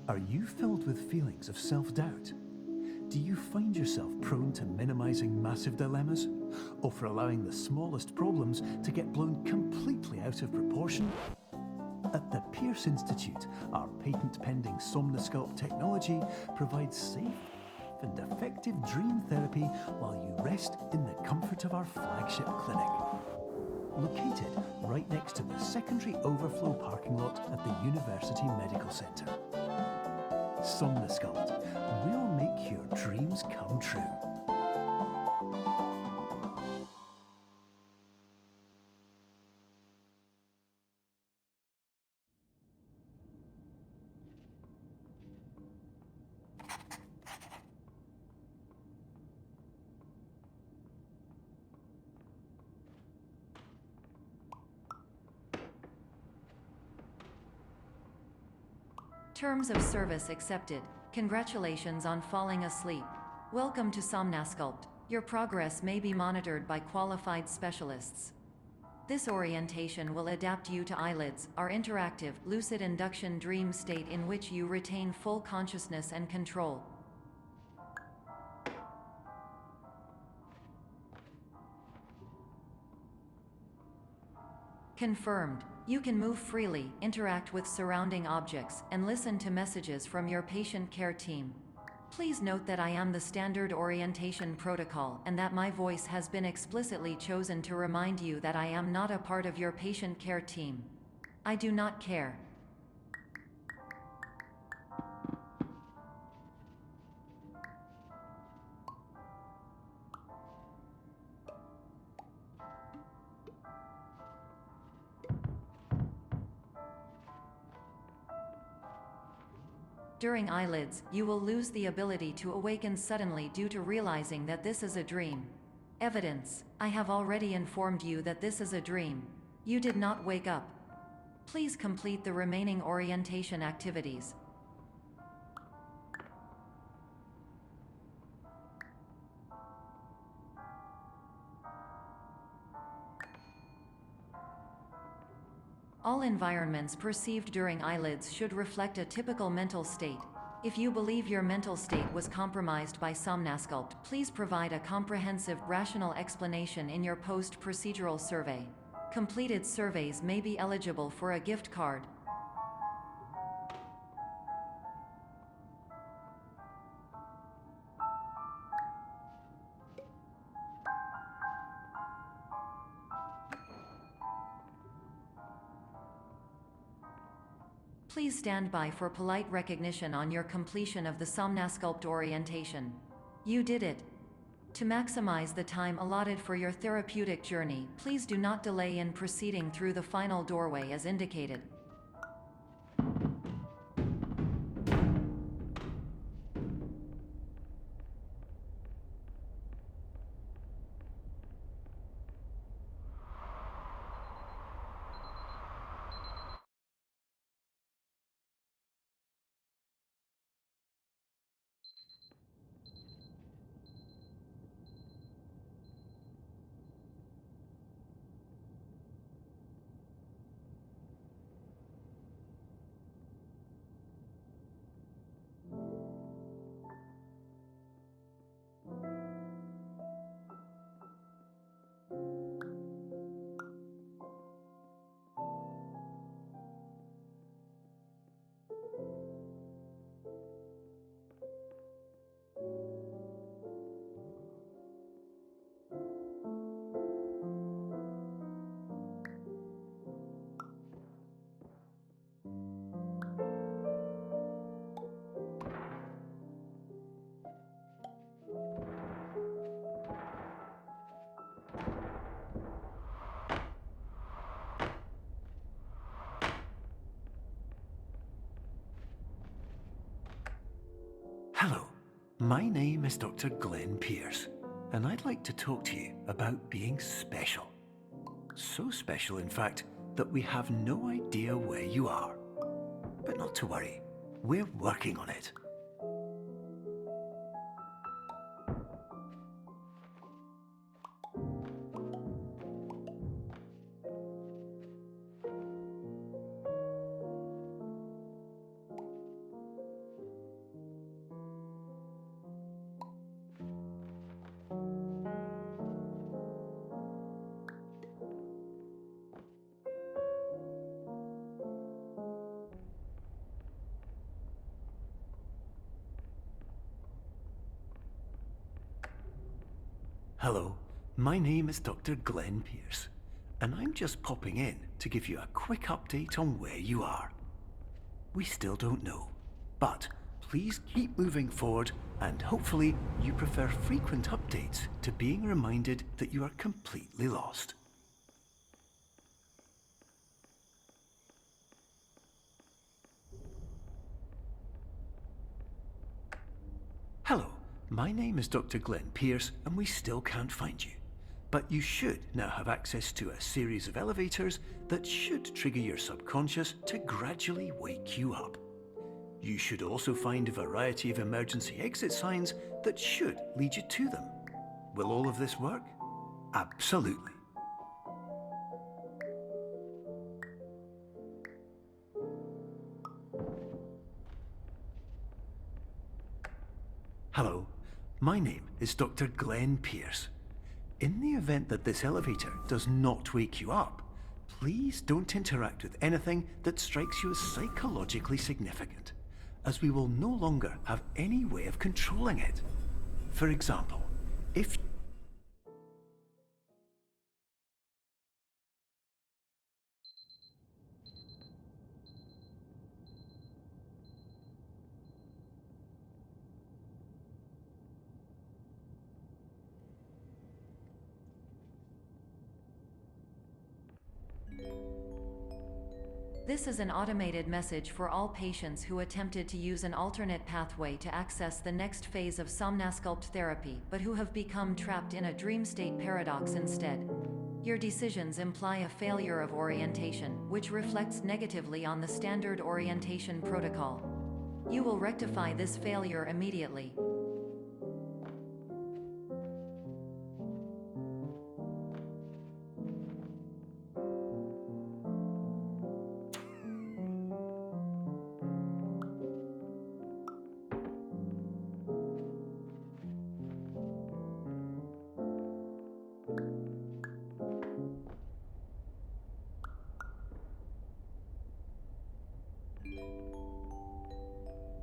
Are you filled with feelings of self-doubt? Do you find yourself prone to minimizing massive dilemmas? Or for allowing the smallest problems to get blown completely out of proportion? At the Pierce Institute, our patent-pending Somnosculpt technology provides safe and effective dream therapy while you rest in the comfort of our flagship clinic. Located right next to the secondary overflow parking lot at the University Medical Center. Somnosculpt, we'll make your dreams come true. Terms of service accepted. Congratulations on falling asleep. Welcome to Somnosculpt. Your progress may be monitored by qualified specialists. This orientation will adapt you to eyelids, our interactive, lucid induction dream state in which you retain full consciousness and control. Confirmed. You can move freely, interact with surrounding objects, and listen to messages from your patient care team. Please note that I am the standard orientation protocol and that my voice has been explicitly chosen to remind you that I am not a part of your patient care team. I do not care. During eyelids, you will lose the ability to awaken suddenly due to realizing that this is a dream. Evidence: I have already informed you that this is a dream. You did not wake up. Please complete the remaining orientation activities. All environments perceived during eyelids should reflect a typical mental state. If you believe your mental state was compromised by Somnosculpt, please provide a comprehensive, rational explanation in your post-procedural survey. Completed surveys may be eligible for a gift card. Please stand by for polite recognition on your completion of the Somnosculpt orientation. You did it. To maximize the time allotted for your therapeutic journey, please do not delay in proceeding through the final doorway as indicated. Hello, my name is Dr. Glenn Pierce, and I'd like to talk to you about being special. So special, in fact, that we have no idea where you are. But not to worry, we're working on it. Hello, my name is Dr. Glenn Pierce, and I'm just popping in to give you a quick update on where you are. We still don't know, but please keep moving forward, and hopefully you prefer frequent updates to being reminded that you are completely lost. Hello, my name is Dr. Glenn Pierce, and we still can't find you. But you should now have access to a series of elevators that should trigger your subconscious to gradually wake you up. You should also find a variety of emergency exit signs that should lead you to them. Will all of this work? Absolutely. Hello, my name is Dr. Glenn Pierce. In the event that this elevator does not wake you up, please don't interact with anything that strikes you as psychologically significant, as we will no longer have any way of controlling it. For example, if This is an automated message for all patients who attempted to use an alternate pathway to access the next phase of Somnasculpt therapy, but who have become trapped in a dream state paradox instead. Your decisions imply a failure of orientation, which reflects negatively on the standard orientation protocol. You will rectify this failure immediately.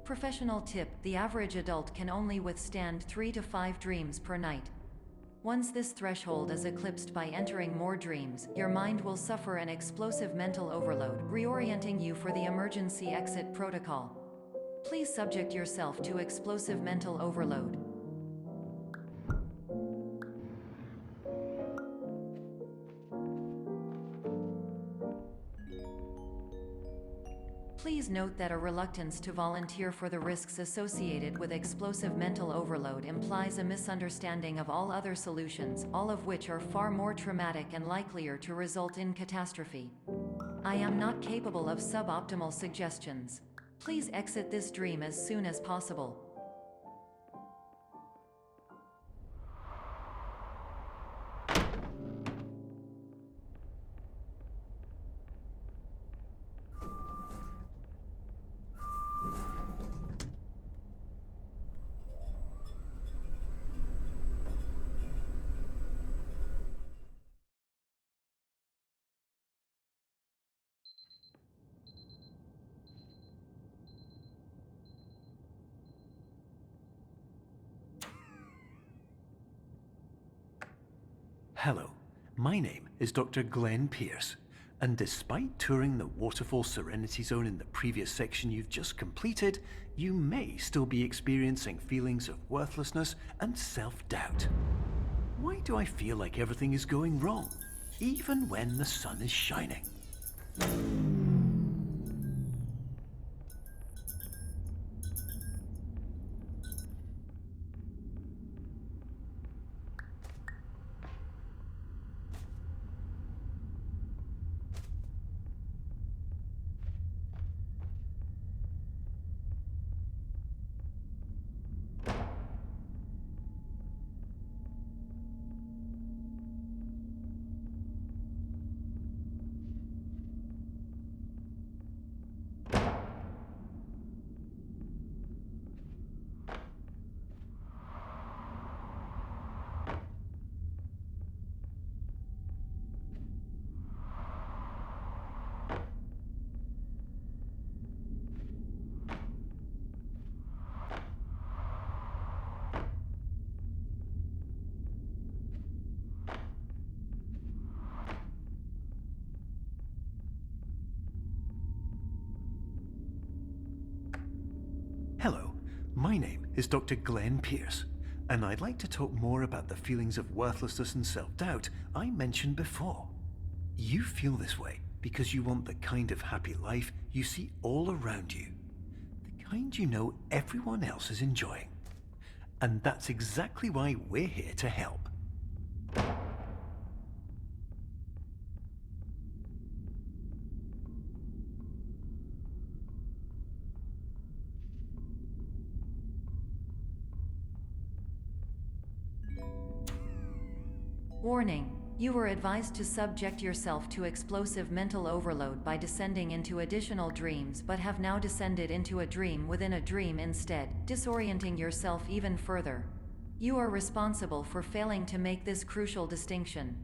Professional tip: the average adult can only withstand 3 to 5 dreams per night. Once this threshold is eclipsed by entering more dreams, your mind will suffer an explosive mental overload, reorienting you for the emergency exit protocol. Please subject yourself to explosive mental overload. Please note that a reluctance to volunteer for the risks associated with explosive mental overload implies a misunderstanding of all other solutions, all of which are far more traumatic and likelier to result in catastrophe. I am not capable of suboptimal suggestions. Please exit this dream as soon as possible. Hello, my name is Dr. Glenn Pierce, and despite touring the Waterfall Serenity Zone in the previous section you've just completed, you may still be experiencing feelings of worthlessness and self-doubt. Why do I feel like everything is going wrong, even when the sun is shining? My name is Dr. Glenn Pierce, and I'd like to talk more about the feelings of worthlessness and self-doubt I mentioned before. You feel this way because you want the kind of happy life you see all around you, the kind you know everyone else is enjoying. And that's exactly why we're here to help. Warning. You were advised to subject yourself to explosive mental overload by descending into additional dreams, but have now descended into a dream within a dream instead, disorienting yourself even further. You are responsible for failing to make this crucial distinction.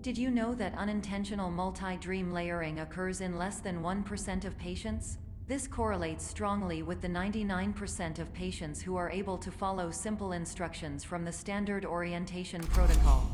Did you know that unintentional multi-dream layering occurs in less than 1% of patients? This correlates strongly with the 99% of patients who are able to follow simple instructions from the standard orientation protocol.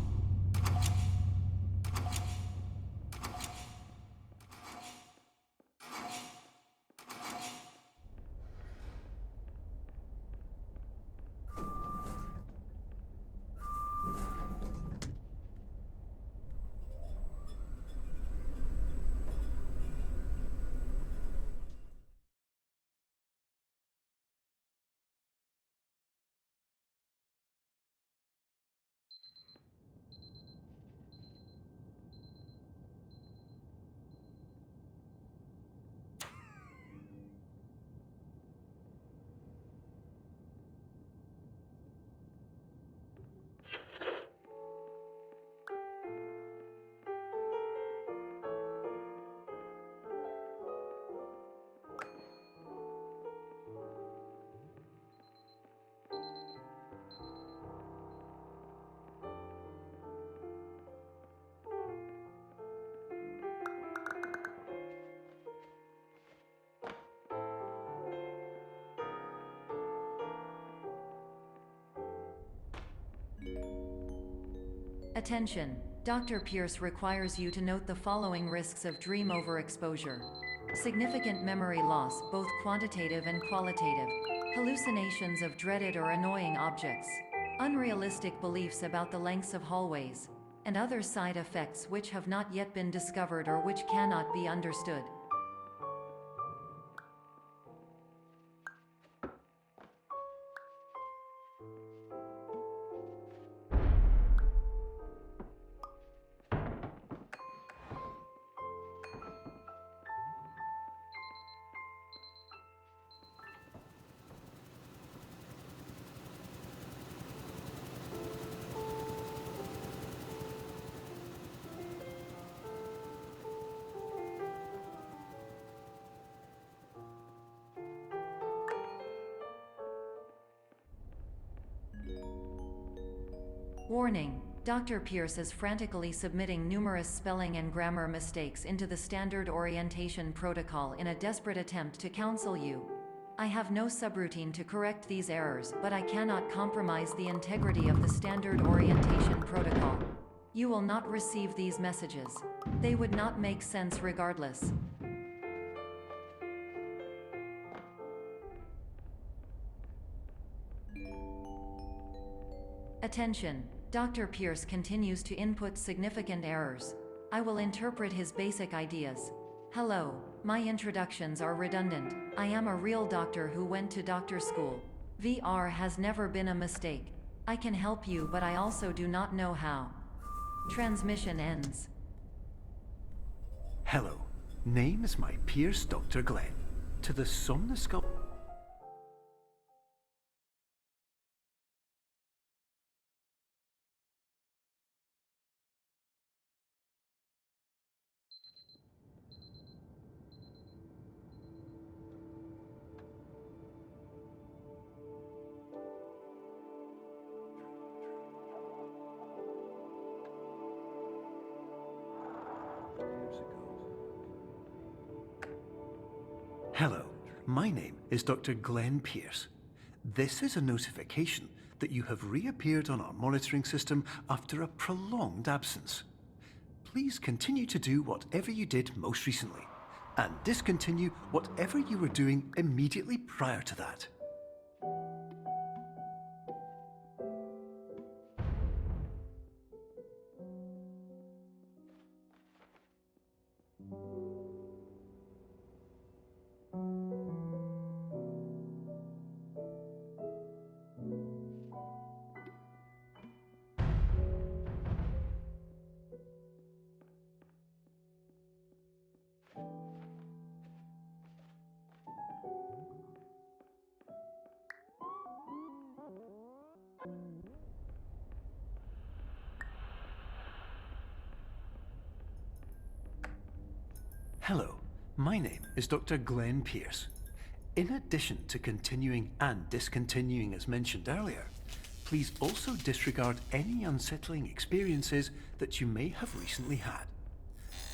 Attention! Dr. Pierce requires you to note the following risks of dream overexposure. Significant memory loss, both quantitative and qualitative. Hallucinations of dreaded or annoying objects. Unrealistic beliefs about the lengths of hallways. And other side effects which have not yet been discovered or which cannot be understood. Warning. Dr. Pierce is frantically submitting numerous spelling and grammar mistakes into the standard orientation protocol in a desperate attempt to counsel you. I have no subroutine to correct these errors, but I cannot compromise the integrity of the standard orientation protocol. You will not receive these messages. They would not make sense regardless. Attention! Dr. Pierce continues to input significant errors. I will interpret his basic ideas. Hello, my introductions are redundant. I am a real doctor who went to doctor school. VR has never been a mistake. I can help you, but I also do not know how. Transmission ends. Hello, name is my Pierce Dr. Glenn. To the somnosculpt. Hello, my name is Dr. Glenn Pierce. This is a notification that you have reappeared on our monitoring system after a prolonged absence. Please continue to do whatever you did most recently, and discontinue whatever you were doing immediately prior to that. Hello, my name is Dr. Glenn Pierce. In addition to continuing and discontinuing as mentioned earlier, please also disregard any unsettling experiences that you may have recently had.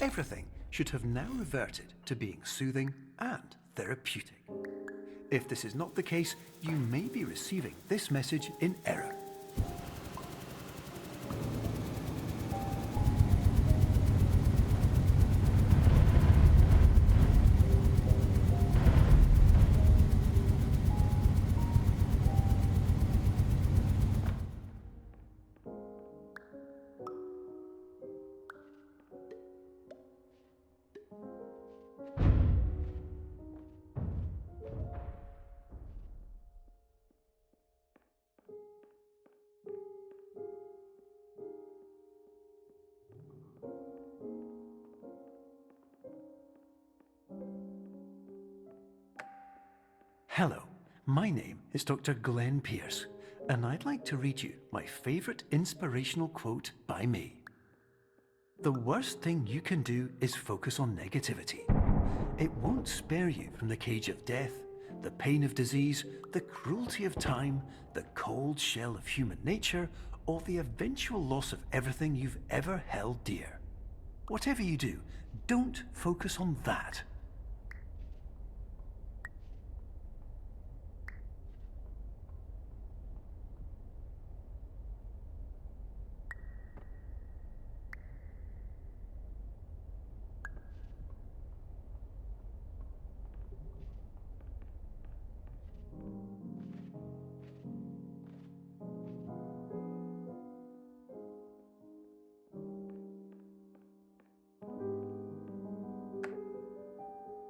Everything should have now reverted to being soothing and therapeutic. If this is not the case, you may be receiving this message in error. Hello, my name is Dr. Glenn Pierce, and I'd like to read you my favorite inspirational quote by me. The worst thing you can do is focus on negativity. It won't spare you from the cage of death, the pain of disease, the cruelty of time, the cold shell of human nature, or the eventual loss of everything you've ever held dear. Whatever you do, don't focus on that.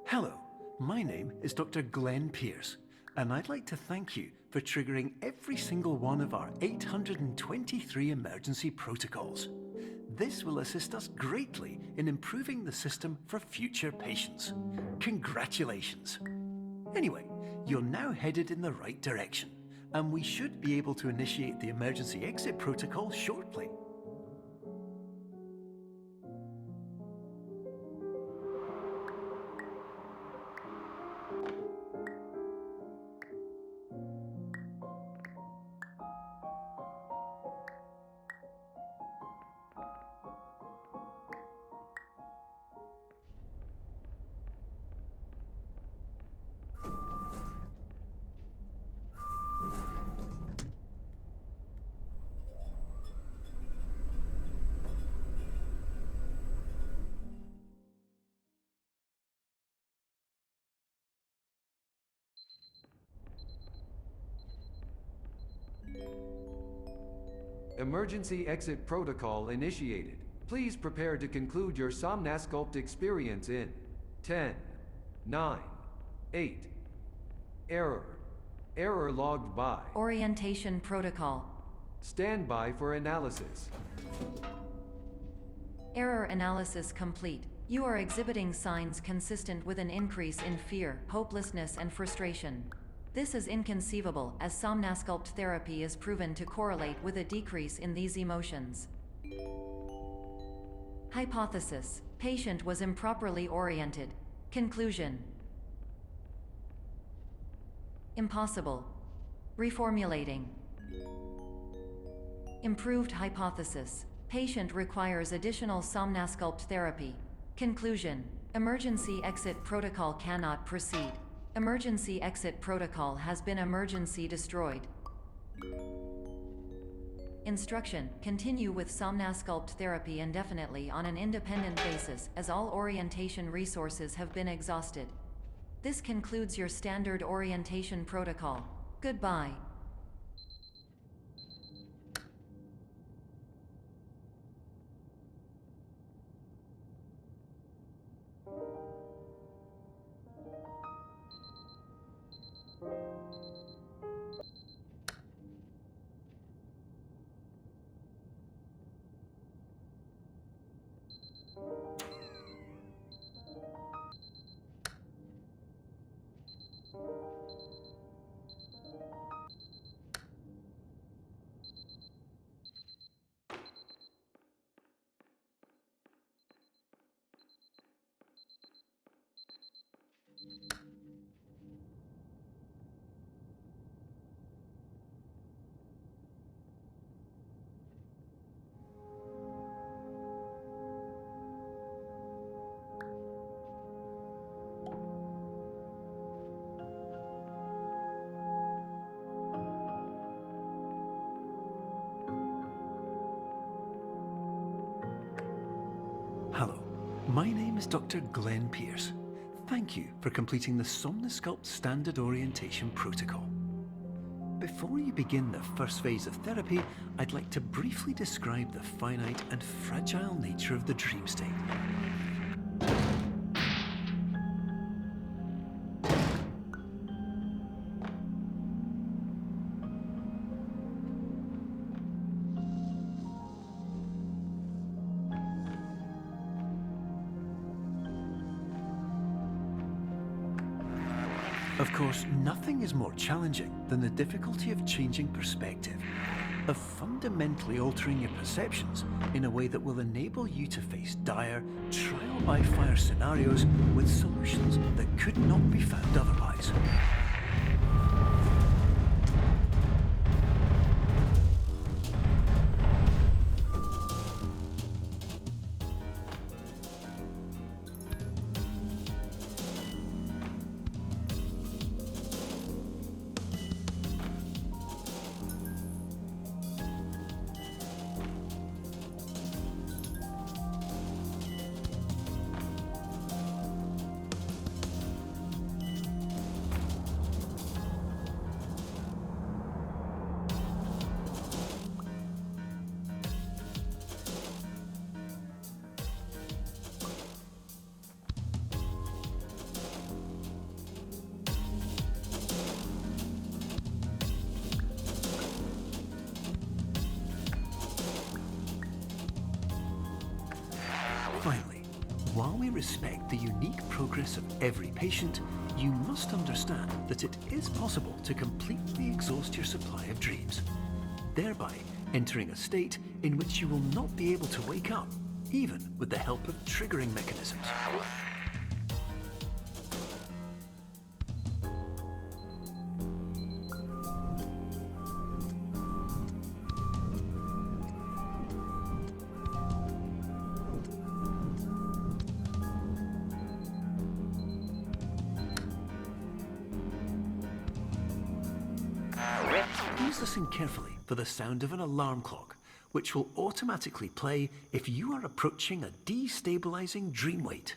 Hello, my name is Dr. Glenn Pierce, and I'd like to thank you for triggering every single one of our 823 emergency protocols. This will assist us greatly in improving the system for future patients. Congratulations! Anyway, you're now headed in the right direction, and we should be able to initiate the emergency exit protocol shortly. Emergency exit protocol initiated. Please prepare to conclude your Somnasculpt experience in 10, 9, 8. Error. Error logged by. Orientation protocol. Stand by for analysis. Error analysis complete. You are exhibiting signs consistent with an increase in fear, hopelessness, and frustration. This is inconceivable, as Somnasculpt therapy is proven to correlate with a decrease in these emotions. Hypothesis: patient was improperly oriented. Conclusion: impossible. Reformulating. Improved hypothesis: patient requires additional Somnasculpt therapy. Conclusion: emergency exit protocol cannot proceed. Emergency exit protocol has been emergency destroyed. Instruction: continue with Somnasculpt therapy indefinitely on an independent basis, as all orientation resources have been exhausted. This concludes your standard orientation protocol. Goodbye. Hello, my name is Dr. Glenn Pierce. Thank you for completing the Somnasculpt Standard Orientation Protocol. Before you begin the first phase of therapy, I'd like to briefly describe the finite and fragile nature of the dream state. Of course, nothing is more challenging than the difficulty of changing perspective, of fundamentally altering your perceptions in a way that will enable you to face dire, trial-by-fire scenarios with solutions that could not be found otherwise. Finally, while we respect the unique progress of every patient, you must understand that it is possible to completely exhaust your supply of dreams, thereby entering a state in which you will not be able to wake up, even with the help of triggering mechanisms. Please listen carefully for the sound of an alarm clock, which will automatically play if you are approaching a destabilizing dream weight.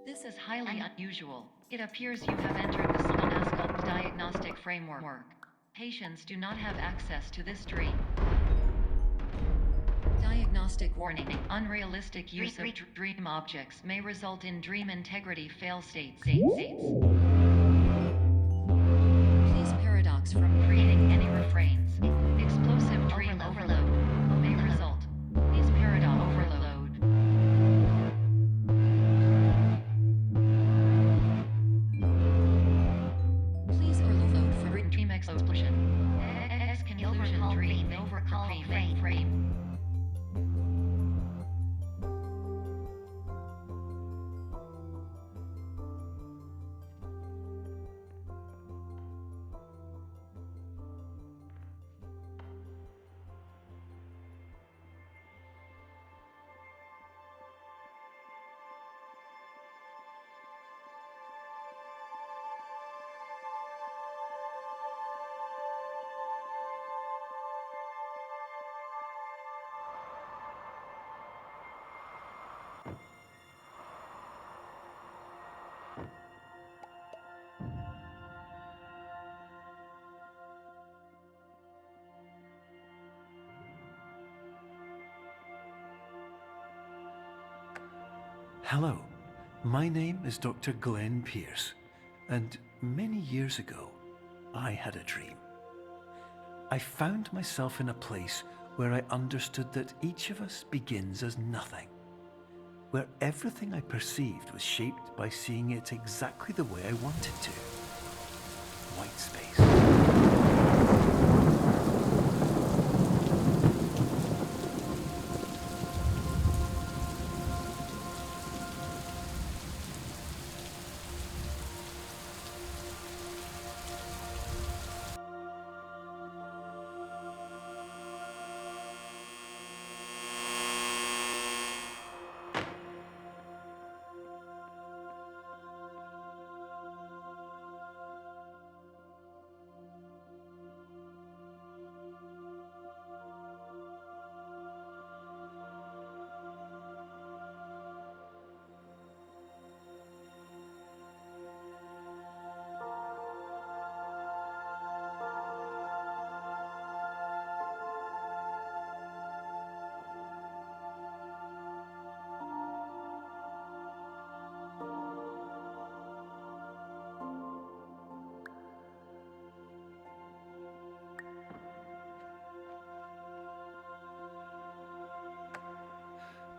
This is highly unusual. It appears you have entered the Somnasculpt diagnostic framework. Patients do not have access to this dream. Diagnostic warning. Unrealistic use of dream objects may result in dream integrity fail states. These paradox from creating any refrains. Explosive dream overload may result. These paradox overload. Hello, my name is Dr. Glenn Pierce, and many years ago, I had a dream. I found myself in a place where I understood that each of us begins as nothing, where everything I perceived was shaped by seeing it exactly the way I wanted to. White space.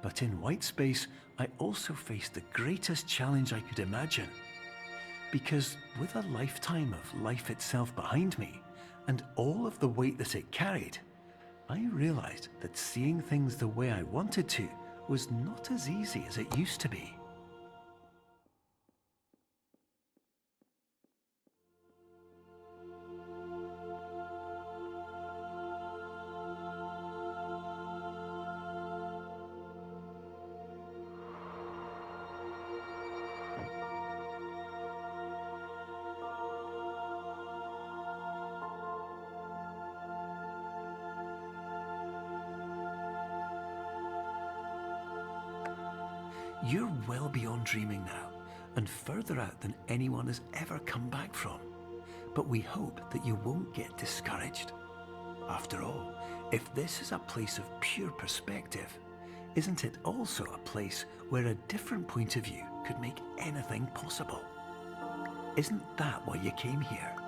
But in white space, I also faced the greatest challenge I could imagine. Because with a lifetime of life itself behind me, and all of the weight that it carried, I realized that seeing things the way I wanted to was not as easy as it used to be. You're well beyond dreaming now, and further out than anyone has ever come back from. But we hope that you won't get discouraged. After all, if this is a place of pure perspective, isn't it also a place where a different point of view could make anything possible? Isn't that why you came here?